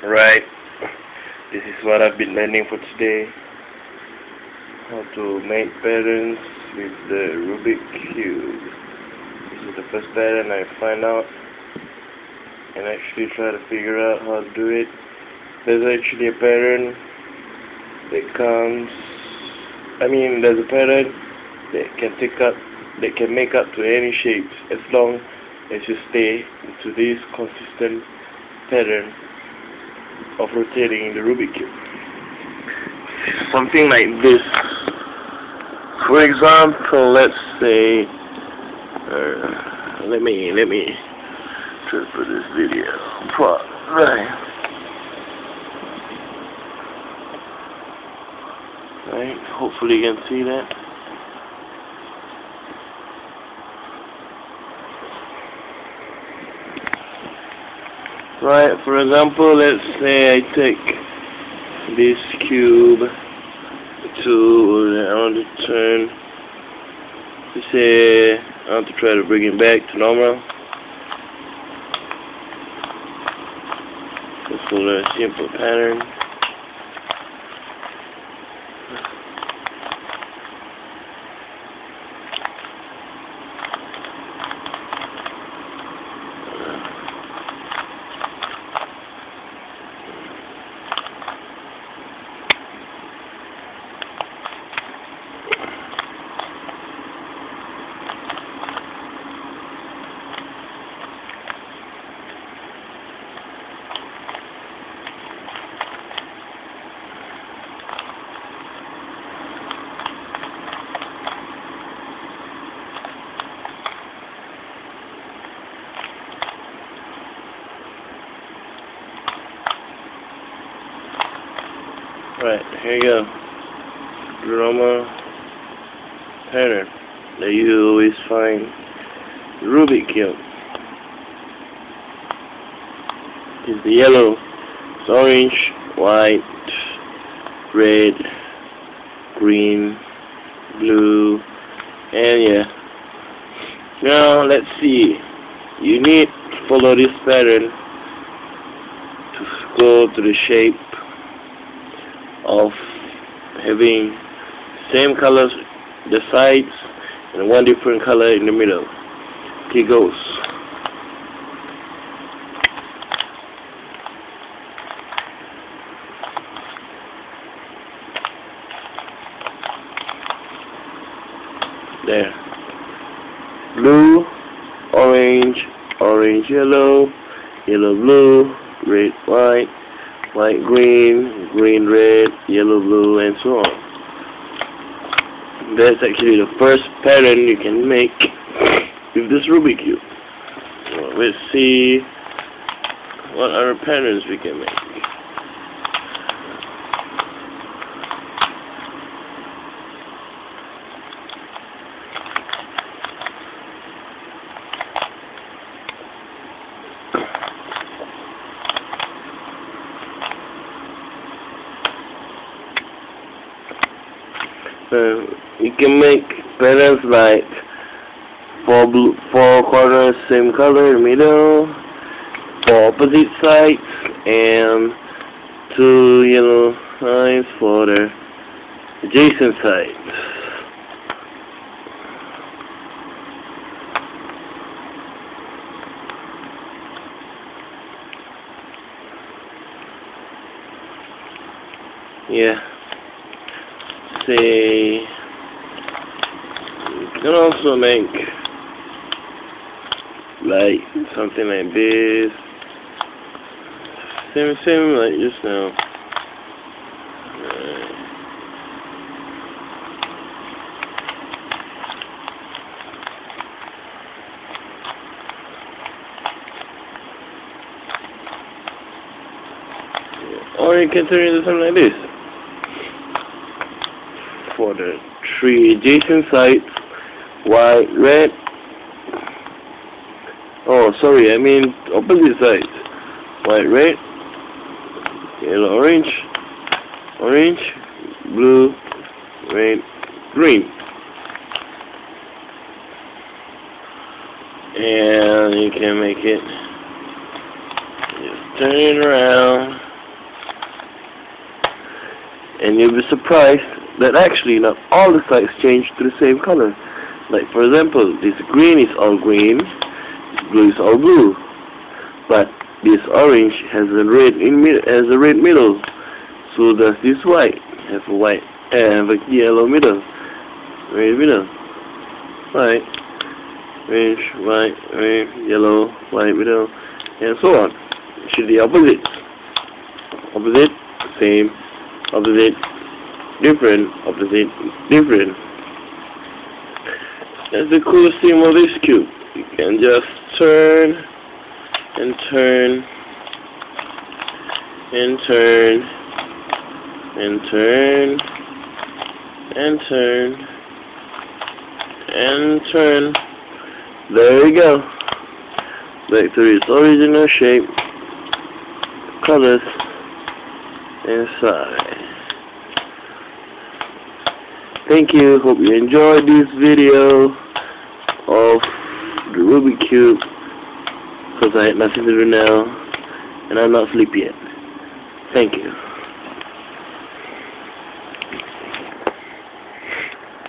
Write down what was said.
Right, this is what I've been learning for today. How to make patterns with the Rubik cube. This is the first pattern I find out and actually try to figure out how to do it. There's actually a pattern that comes, there's a pattern that can make up to any shapes as long as you stay into this consistent pattern of rotating the Rubik cube. Something like this. For example, let's say, let me try to put this video right. Right. Hopefully you can see that. Right. For example, let's say I take this cube I want to turn. Let's say I want to try to bring it back to normal. Just follow a simple pattern. Right, here you go. Normal pattern that you always find Rubik cube. It's the yellow, it's orange, white, red, green, blue, and yeah. Now let's see. You need to follow this pattern to go to the shape of having same colors the sides and one different color in the middle. Here goes. There. Blue, orange, orange, yellow, yellow, blue, red, white, white, green, green, red, yellow, blue, and so on. That's actually the first pattern you can make with this Rubik cube. So let's see what other patterns we can make. You can make patterns like four corners same color in the middle, four opposite sides, and two yellow lines for the adjacent sides. Yeah. Say you can also make like something like this, same like just now. Or you can turn it into something like this. For the three adjacent sides, white, red. Oh, sorry, I mean opposite sides. White, red, yellow, orange, orange, blue, red, green. And you can make it just turn it around, and you'll be surprised that actually not all the sides change to the same color. Like for example, this green is all green, this blue is all blue, but this orange has a red middle. So does this white have a yellow middle, red middle, white, orange, white, red, yellow, white middle, and so on. It should be opposite, same, opposite, different, opposite, different. That's the coolest thing about this cube. You can just turn and turn and turn and turn and turn and turn. There we go. Back to its original shape. Colors inside. Thank you. Hope you enjoyed this video of the Rubik Cube, because I had nothing to do now and I'm not sleepy yet. Thank you.